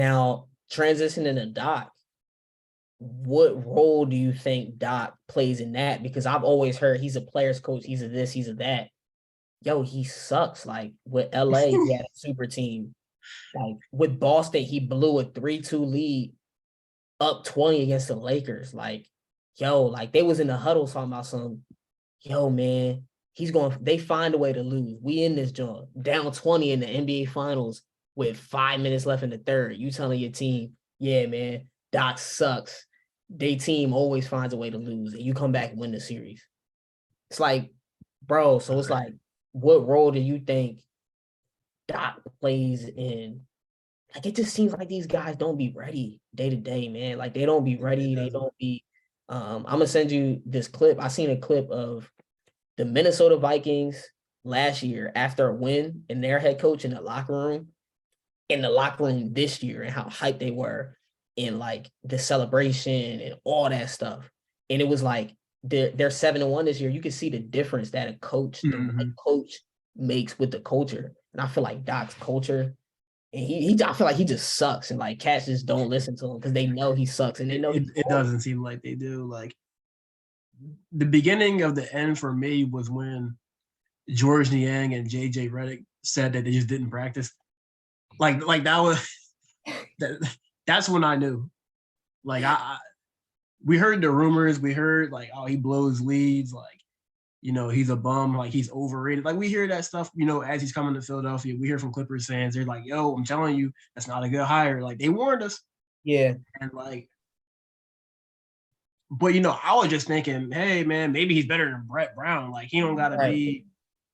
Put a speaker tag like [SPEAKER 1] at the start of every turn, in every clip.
[SPEAKER 1] Now, transitioning to Doc, what role do you think Doc plays in that? Because I've always heard he's a player's coach, he's a this, he's a that. Yo, he sucks. Like with LA, he had a super team. Like with Boston, he blew a 3-2 lead up 20 against the Lakers. Like, yo, like they was in the huddle talking about some, yo, man, they find a way to lose. We in this joint, down 20 in the NBA finals with 5 minutes left in the third. You telling your team, yeah, man, Doc sucks. They team always finds a way to lose, and you come back and win the series. It's like, bro, so it's like, what role do you think Doc plays in? Like, it just seems like these guys don't be ready day to day, man. Like, they don't be ready. They don't be. I'm gonna send you this clip. I seen a clip of the Minnesota Vikings last year after a win and their head coach in the locker room this year, and how hyped they were in like the celebration and all that stuff. And it was like they're 7-1 this year. You can see the difference that the right coach makes with the culture. And I feel like Doc's culture, and I feel like he just sucks, and like cats just don't listen to him because they know he sucks, and they know
[SPEAKER 2] it doesn't seem like they do. Like the beginning of the end for me was when George Niang and JJ Redick said that they just didn't practice. Like that was that's when I knew. Like we heard the rumors, we heard like, oh, he blows leads, like, you know, he's a bum, like he's overrated. Like we hear that stuff, you know, as he's coming to Philadelphia. We hear from Clippers fans, they're like, yo, I'm telling you, that's not a good hire. Like they warned us.
[SPEAKER 1] Yeah.
[SPEAKER 2] And like, but you know, I was just thinking, hey man, maybe he's better than Brett Brown. Like he don't gotta be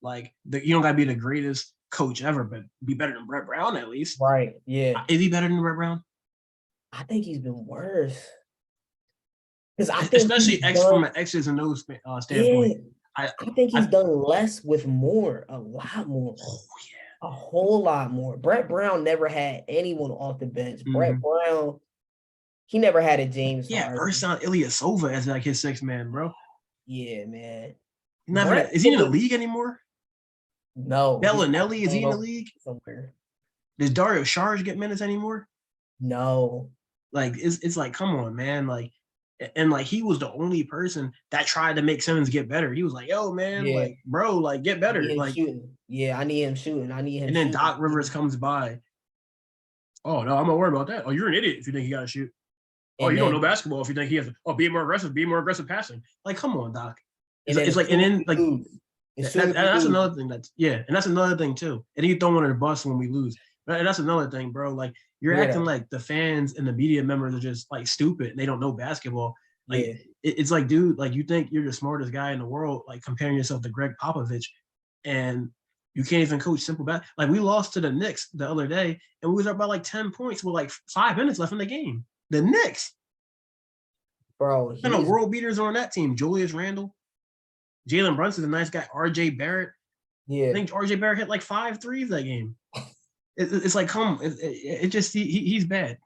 [SPEAKER 2] like you don't gotta be the greatest coach ever, but be better than Brett Brown at least.
[SPEAKER 1] Right. Yeah.
[SPEAKER 2] Is he better than Brett Brown?
[SPEAKER 1] I think he's been worse. Because I think
[SPEAKER 2] especially from an X's and O's standpoint.
[SPEAKER 1] Yeah, I think he's done less with more, a lot more. Oh, yeah. A whole lot more. Brett Brown never had anyone off the bench. Mm-hmm. Brett Brown, he never had a James
[SPEAKER 2] Harden. Ersan Ilyasova as like his sixth man, bro.
[SPEAKER 1] Yeah, man.
[SPEAKER 2] Is he in the league anymore?
[SPEAKER 1] No.
[SPEAKER 2] Bellinelli, is he in the league? Somewhere. Does Dario Saric get minutes anymore?
[SPEAKER 1] No.
[SPEAKER 2] Like, it's like, come on, man. Like, and like he was the only person that tried to make Simmons get better. He was like, yo, man, like, bro, like get better. Like
[SPEAKER 1] shooting. Yeah, I need him shooting.
[SPEAKER 2] And then Doc Rivers comes by. Oh no, I'm not worried about that. Oh, you're an idiot if you think he gotta shoot. Oh, you don't know basketball if you think he has to, be more aggressive passing. Like, come on, Doc. It's like, and then like that's another thing and that's another thing too. And then you throw under the bus when we lose. And that's another thing, bro. Like you're acting like the fans and the media members are just like stupid and they don't know basketball. Like it's like, dude, like you think you're the smartest guy in the world, like comparing yourself to Greg Popovich, and you can't even coach simple basketball. Like we lost to the Knicks the other day, and we was up by like 10 points with like 5 minutes left in the game. The Knicks,
[SPEAKER 1] bro.
[SPEAKER 2] And the world beaters are on that team. Julius Randle, Jalen Brunson's a nice guy. R.J. Barrett.
[SPEAKER 1] Yeah,
[SPEAKER 2] I think R.J. Barrett hit like 5 threes that game. It's like, it just he's bad.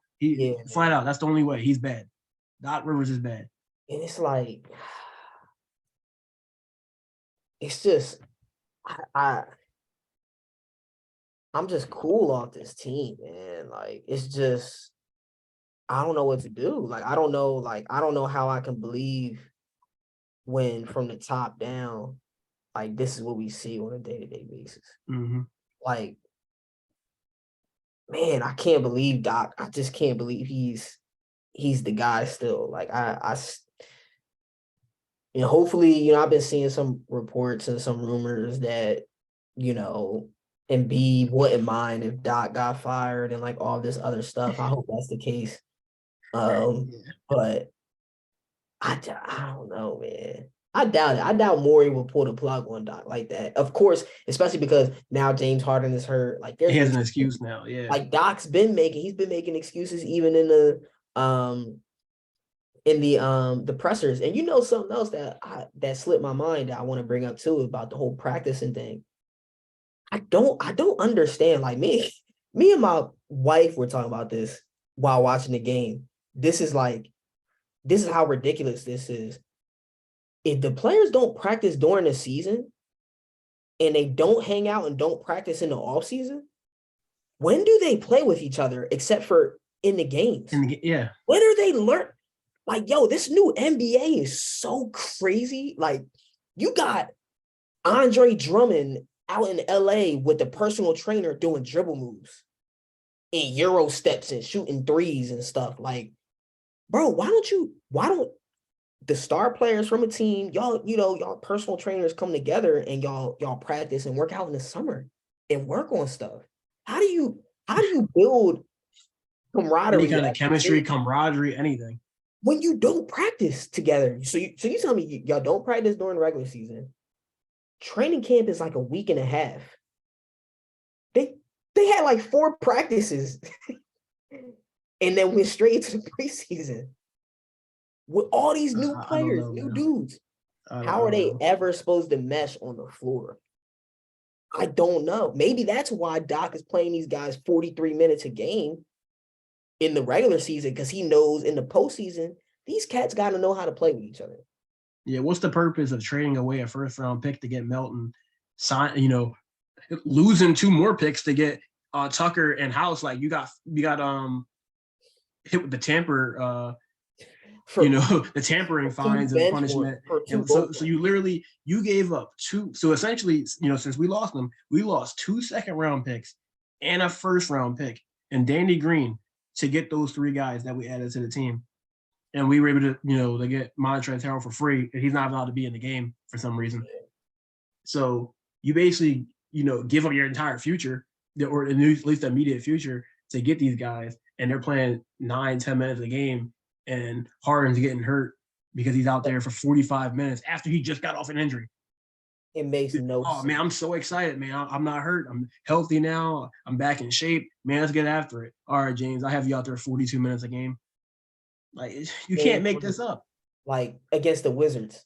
[SPEAKER 2] Flat out. That's the only way. He's bad. Doc Rivers is bad.
[SPEAKER 1] And it's like, it's just, I'm just cool off this team, man. Like, it's just, I don't know what to do. Like, I don't know how I can believe when from the top down, like, this is what we see on a day-to-day basis.
[SPEAKER 2] Mm-hmm.
[SPEAKER 1] Like, man, I can't believe Doc. I just can't believe he's the guy still. Like, hopefully, I've been seeing some reports and some rumors that, Embiid wouldn't mind if Doc got fired and like all this other stuff. I hope that's the case. But I don't know, man. I doubt it. I doubt Morey will pull the plug on Doc like that. Of course, especially because now James Harden is hurt. Like
[SPEAKER 2] he has an excuse now. Yeah.
[SPEAKER 1] Like Doc's been making excuses even in the pressers. And something else that slipped my mind that I want to bring up too about the whole practicing thing. I don't understand. Like me and my wife were talking about this while watching the game. This is how ridiculous this is. If the players don't practice during the season and they don't hang out and don't practice in the off season, when do they play with each other except for in the games.
[SPEAKER 2] Yeah.
[SPEAKER 1] When are they learn? Like, yo, this new NBA is so crazy. Like, you got Andre Drummond out in LA with the personal trainer doing dribble moves and Euro steps and shooting threes and stuff. Like, bro, why don't the star players from a team, y'all personal trainers come together and y'all practice and work out in the summer and work on stuff? How do you build camaraderie?
[SPEAKER 2] Any kind of chemistry, camaraderie, anything.
[SPEAKER 1] When you don't practice together. So you tell me y'all don't practice during the regular season. Training camp is like a week and a half. They had like 4 practices and then went straight to the preseason with all these new players, new dudes. How are they ever supposed to mesh on the floor? I don't know. Maybe that's why Doc is playing these guys 43 minutes a game in the regular season, because he knows in the postseason, these cats got to know how to play with each other.
[SPEAKER 2] Yeah, what's the purpose of trading away a first-round pick to get Melton, losing 2 more picks to get Tucker and House? Like, you got hit with the tamper, the tampering fines and punishment. And so you gave up 2. So essentially, since we lost them, we lost 2 second-round picks and a first-round pick and Danny Green to get those 3 guys that we added to the team. And we were able to, to get Montrezl Harrell for free, and he's not allowed to be in the game for some reason. So you basically, give up your entire future, or at least the immediate future, to get these guys, and they're playing 9-10 minutes a game, and Harden's getting hurt because he's out there for 45 minutes after he just got off an injury.
[SPEAKER 1] It makes no sense.
[SPEAKER 2] Oh, man, I'm so excited, man. I'm not hurt. I'm healthy now. I'm back in shape. Man, let's get after it. All right, James, I have you out there 42 minutes a game. Like, you can't make this up.
[SPEAKER 1] Like, against the Wizards.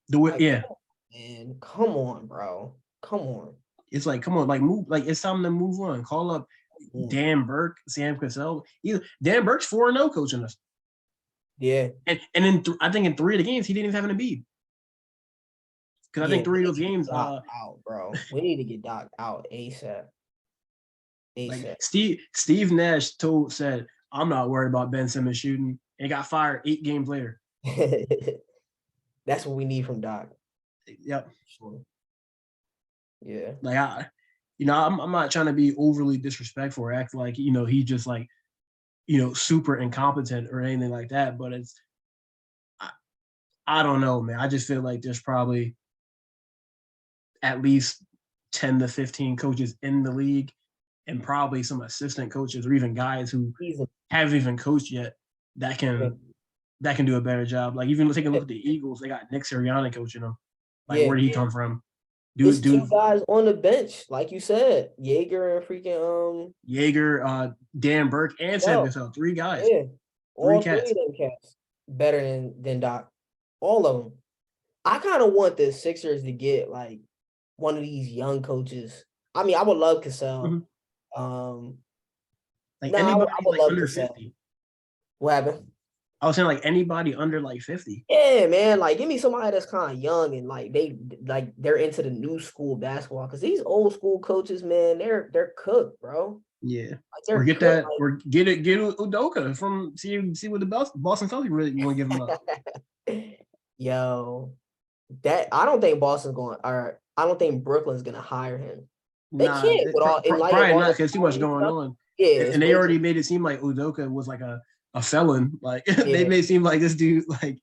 [SPEAKER 2] Yeah.
[SPEAKER 1] Man, come on, bro. Come on.
[SPEAKER 2] It's like, come on, like, move. Like, it's time to move on. Call up Dan Burke, Sam Cassell. Dan Burke's 4-0 coaching us.
[SPEAKER 1] Yeah.
[SPEAKER 2] And then I think in 3 of the games, he didn't even have an Embiid. Because I think 3 of those games.
[SPEAKER 1] Out, bro. We need to get Doc out ASAP.
[SPEAKER 2] Like, Steve Nash said, I'm not worried about Ben Simmons shooting, and got fired 8 games later.
[SPEAKER 1] That's what we need from Doc.
[SPEAKER 2] Yep.
[SPEAKER 1] Sure. Yeah.
[SPEAKER 2] Like, I'm not trying to be overly disrespectful or act like, he's just like, super incompetent or anything like that. But I don't know, man. I just feel like there's probably at least 10 to 15 coaches in the league, and probably some assistant coaches or even guys who haven't even coached yet that can do a better job. Like, even take a look at the Eagles, they got Nick Sirianni coaching them. Like, where did he come from?
[SPEAKER 1] Dude, 2 guys on the bench, like you said, Jaeger and freaking
[SPEAKER 2] Jaeger, Dan Burke, and Sam Cassell. 3 guys.
[SPEAKER 1] Yeah, all 3 of them cats better than Doc. All of them. I kind of want the Sixers to get like one of these young coaches. I mean, I would love Cassell.
[SPEAKER 2] Mm-hmm.
[SPEAKER 1] Anybody I would love
[SPEAKER 2] under
[SPEAKER 1] Cassell.
[SPEAKER 2] 50.
[SPEAKER 1] What happened?
[SPEAKER 2] I was saying, like, anybody under like 50.
[SPEAKER 1] Yeah, man. Like, give me somebody that's kind of young and they're into the new school basketball. Because these old school coaches, man, they're cooked, bro.
[SPEAKER 2] Yeah. Or get cooked, or get Udoka from see what the Boston Celtics really want to give him up.
[SPEAKER 1] Yo, that I don't think Boston's going, or I don't think Brooklyn's gonna hire him. They can't with all
[SPEAKER 2] probably not, because too much going on.
[SPEAKER 1] Yeah,
[SPEAKER 2] and they already made it seem like Udoka was like a felon. Like, they made it seem like this dude, like,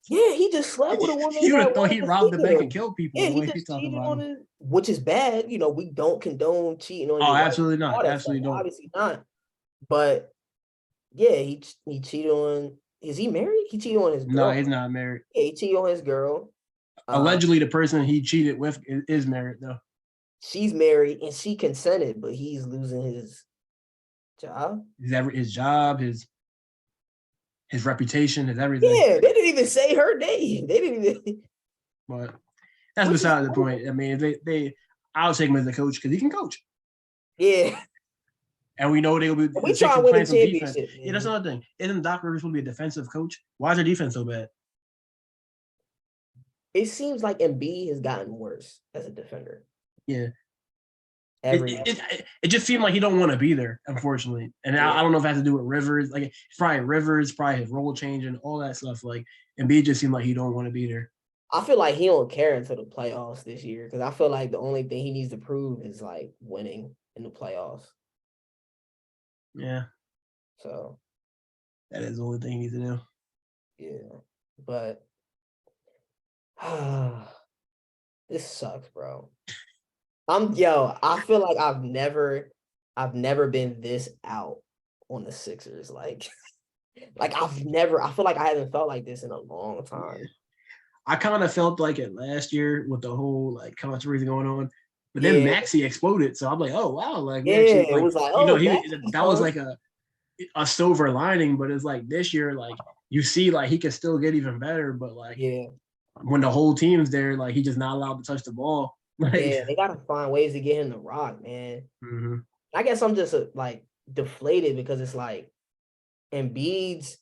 [SPEAKER 1] yeah, he just slept with a woman.
[SPEAKER 2] You would have thought he robbed the bank and killed people.
[SPEAKER 1] Yeah, he just cheated on it, which is bad. We don't condone cheating on.
[SPEAKER 2] Oh, absolutely not. Absolutely don't.
[SPEAKER 1] Obviously not. But yeah, he cheated on. Is he married? He cheated on his girl.
[SPEAKER 2] No, he's not married.
[SPEAKER 1] Yeah, he cheated on his girl.
[SPEAKER 2] Allegedly, the person he cheated with is married, though.
[SPEAKER 1] She's married and she consented, but he's losing his job.
[SPEAKER 2] His job, his reputation, his everything.
[SPEAKER 1] Yeah, they didn't even say her name. They didn't even.
[SPEAKER 2] But that's beside the point. I mean, I'll take him as a coach because he can coach.
[SPEAKER 1] Yeah.
[SPEAKER 2] And we know they'll be.
[SPEAKER 1] We try to win a championship.
[SPEAKER 2] Yeah, that's another thing. Isn't Doc Rivers supposed to be a defensive coach? Why is their defense so bad?
[SPEAKER 1] It seems like Embiid has gotten worse as a defender.
[SPEAKER 2] Yeah. It just seemed like he don't want to be there, unfortunately. And I don't know if it has to do with Rivers. Like it's probably Rivers, probably his role changing, all that stuff. Like Embiid just seemed like he don't want to be there.
[SPEAKER 1] I feel like he don't care until the playoffs this year because I feel like the only thing he needs to prove is like winning in the playoffs.
[SPEAKER 2] Yeah.
[SPEAKER 1] So
[SPEAKER 2] that is the only thing he needs to do.
[SPEAKER 1] Yeah. But this sucks, bro. I feel like I've never been this out on the Sixers. Like I feel like I haven't felt like this in a long time.
[SPEAKER 2] Yeah. I kind of felt like it last year with the whole like controversy going on. But then Maxey exploded. So I'm like, oh wow. Like
[SPEAKER 1] it was like,
[SPEAKER 2] that was like a silver lining, but it's like this year, like you see like he can still get even better, but like when the whole team's there, like he's just not allowed to touch the ball. Like,
[SPEAKER 1] they gotta find ways to get him to rock, man.
[SPEAKER 2] Mm-hmm.
[SPEAKER 1] I guess I'm just like deflated because it's like Embiid's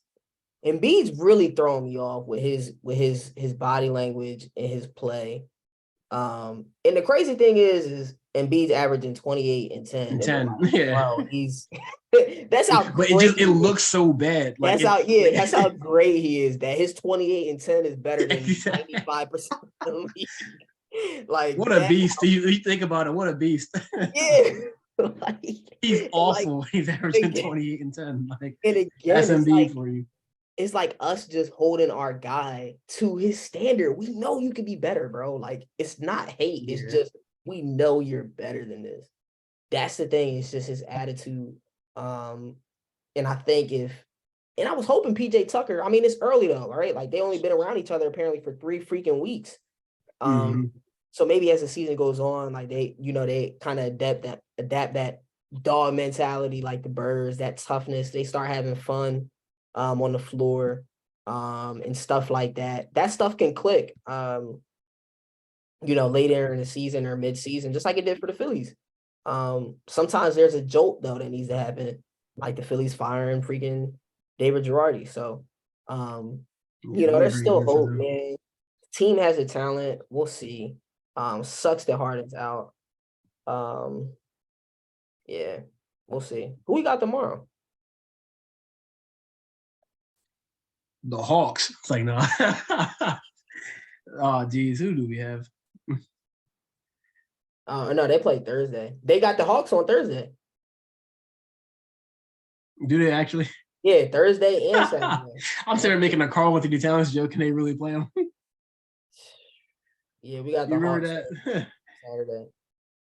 [SPEAKER 1] really throwing me off with his body language and his play. And the crazy thing is Embiid's averaging 28 and 10. And
[SPEAKER 2] 10,
[SPEAKER 1] like,
[SPEAKER 2] Wow,
[SPEAKER 1] he's that's how
[SPEAKER 2] but it looks so bad.
[SPEAKER 1] Like that's how great he is. That his 28 and 10 is better than 95% of the league. Like
[SPEAKER 2] what a beast. You think about it, what a beast.
[SPEAKER 1] Yeah. Like,
[SPEAKER 2] he's awful. Like, he's averaging 28 and 10. Like
[SPEAKER 1] and again,
[SPEAKER 2] that's Embiid for you.
[SPEAKER 1] It's like us just holding our guy to his standard. We know you could be better, bro. Like it's not hate. It's just we know you're better than this. That's the thing. It's just his attitude. And I think and I was hoping PJ Tucker. I mean, it's early though, right? Like they only been around each other apparently for 3 freaking weeks. So maybe as the season goes on, like they kind of adapt that dog mentality, like the Birds, that toughness. They start having fun on the floor and stuff like that. That stuff can click, later in the season or mid-season, just like it did for the Phillies. Sometimes there's a jolt though that needs to happen, like the Phillies firing freaking David Girardi. So, there's still hope, man. Team has the talent. We'll see. Sucks that Harden's out. Yeah, we'll see. Who we got tomorrow?
[SPEAKER 2] The Hawks. It's like, no. Oh, geez. Who do we have?
[SPEAKER 1] No, they play Thursday. They got the Hawks on Thursday.
[SPEAKER 2] Do they actually?
[SPEAKER 1] Yeah, Thursday and Saturday.
[SPEAKER 2] I'm sitting there making a Carl Anthony Towns joke. Can they really play them?
[SPEAKER 1] Yeah, we got the
[SPEAKER 2] Hawks
[SPEAKER 1] that? Saturday.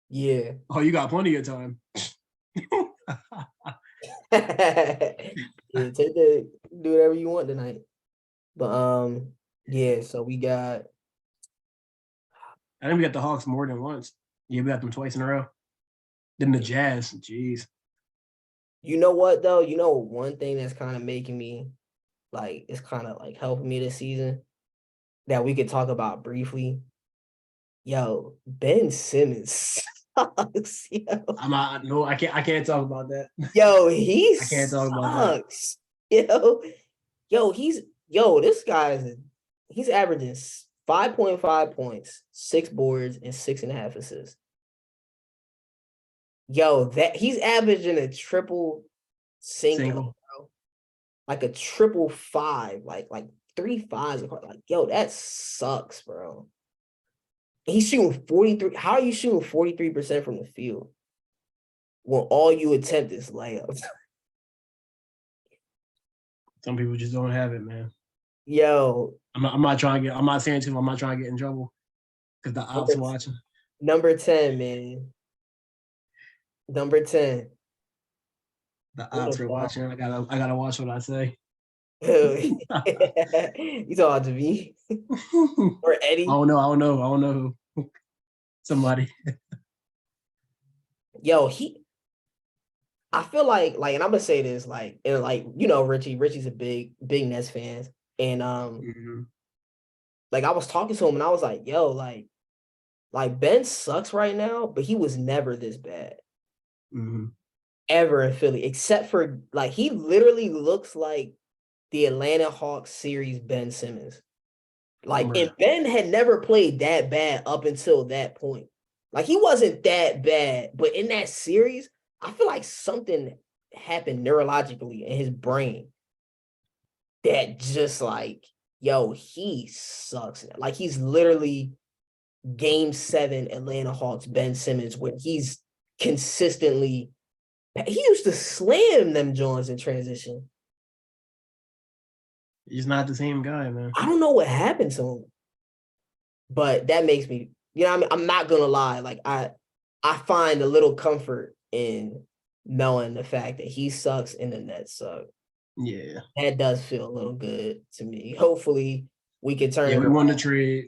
[SPEAKER 1] Yeah.
[SPEAKER 2] Oh, you got plenty of time.
[SPEAKER 1] Yeah, do whatever you want tonight. But yeah, so we got.
[SPEAKER 2] I think we got the Hawks more than once. Yeah, we got them twice in a row. Then the Jazz, jeez.
[SPEAKER 1] You know what though? One thing that's kind of making me like it's kind of like helping me this season that we could talk about briefly. Yo, Ben Simmons sucks. Yo.
[SPEAKER 2] I can't talk about that.
[SPEAKER 1] Yo, I
[SPEAKER 2] can't talk about
[SPEAKER 1] that. This guy he's averaging 5.5 points, 6 boards, and 6.5 assists. Yo, that he's averaging a triple single. Bro. Like a triple 5, like 3 5s. Like, yo, that sucks, bro. He's shooting 43. How are you shooting 43% from the field when all you attempt is layups?
[SPEAKER 2] Some people just don't have it, man.
[SPEAKER 1] Yo,
[SPEAKER 2] I'm not saying to him, I'm not trying to get in trouble because the ops watching.
[SPEAKER 1] Number 10, man. Number 10.
[SPEAKER 2] The ops are watching. I gotta watch what I say.
[SPEAKER 1] You talking to me or Eddie?
[SPEAKER 2] I don't know who. Somebody.
[SPEAKER 1] Yo, I feel like, and I'm gonna say this, Richie's a big Nets fan, and I was talking to him, and I was like, yo, like Ben sucks right now, but he was never this bad, ever in Philly, except for he literally looks like the Atlanta Hawks series Ben Simmons. And Ben had never played that bad up until that point. Like he wasn't that bad, but in that series, I feel like something happened neurologically in his brain that just like, yo, he sucks. Like he's literally game 7 Atlanta Hawks Ben Simmons, where he's consistently he used to slam them Jones in transition.
[SPEAKER 2] He's not the same guy, man.
[SPEAKER 1] I don't know what happened to him, but that makes me, you know what I mean? I'm not gonna lie. Like I find a little comfort in knowing the fact that he sucks and the Nets suck.
[SPEAKER 2] Yeah.
[SPEAKER 1] That does feel a little good to me. Hopefully we can turn it
[SPEAKER 2] we
[SPEAKER 1] around.
[SPEAKER 2] won the trade.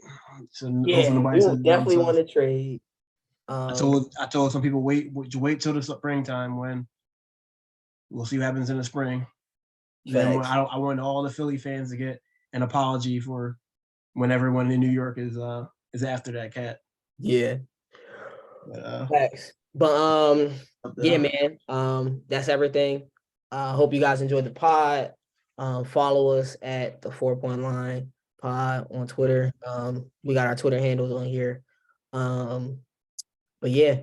[SPEAKER 2] So
[SPEAKER 1] Yeah, we definitely want to trade.
[SPEAKER 2] I told some people wait till the springtime when we'll see what happens in the spring. Then I want all the Philly fans to get an apology for when everyone in New York is after that cat.
[SPEAKER 1] Yeah. Facts. But yeah, man. That's everything. Hope you guys enjoyed the pod. Follow us at the 4 Point Line pod on Twitter. We got our Twitter handles on here. But yeah,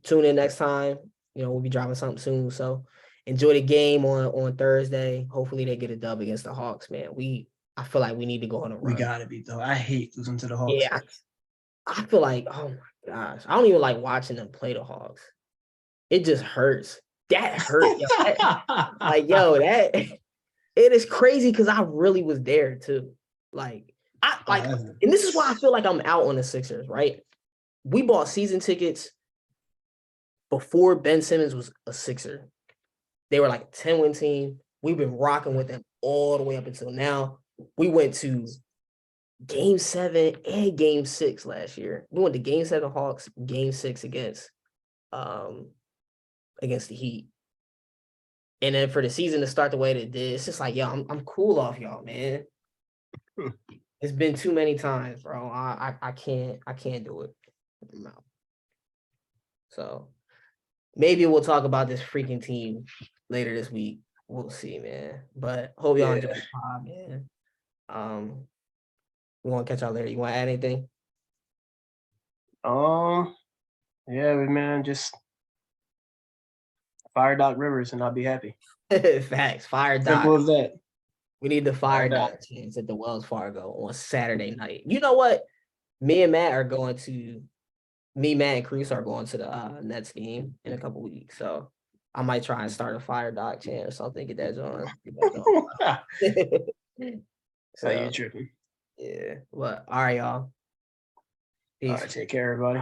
[SPEAKER 1] tune in next time. You know, we'll be dropping something soon. So enjoy the game on Thursday. Hopefully they get a dub against the Hawks, man. I feel like we need to go on a run.
[SPEAKER 2] We gotta beat though. I hate losing to the Hawks.
[SPEAKER 1] Yeah, I feel like, oh my gosh, I don't even like watching them play the Hawks. It just hurts. That hurt. Yo. That it is crazy because I really was there too. And this is why I feel like I'm out on the Sixers, right? We bought season tickets before Ben Simmons was a Sixer. They were like a 10-win team. We've been rocking with them all the way up until now. We went to Game 7 and Game 6 last year. We went to Game 7 Hawks, Game 6 against the Heat. And then for the season to start the way that it did, it's just like, yo, I'm cool off y'all, man. It's been too many times, bro. I can't do it. I'm out. So maybe we'll talk about this freaking team later this week. We'll see, man. But hope y'all enjoy the pod, man. We want to catch y'all later. You want to add anything?
[SPEAKER 2] Yeah, man, just fire Doc Rivers and I'll be happy.
[SPEAKER 1] Facts. Fire Doc.
[SPEAKER 2] Simple as that.
[SPEAKER 1] We need the fire Doc chance at the Wells Fargo on Saturday night. You know what? Me, Matt, and Cruz are going to the Nets game in a couple weeks. So I might try and start a fire Doc chant or something. Get that on.
[SPEAKER 2] So you tripping?
[SPEAKER 1] Yeah. Well, all right, y'all.
[SPEAKER 2] Peace. All right, take care, everybody.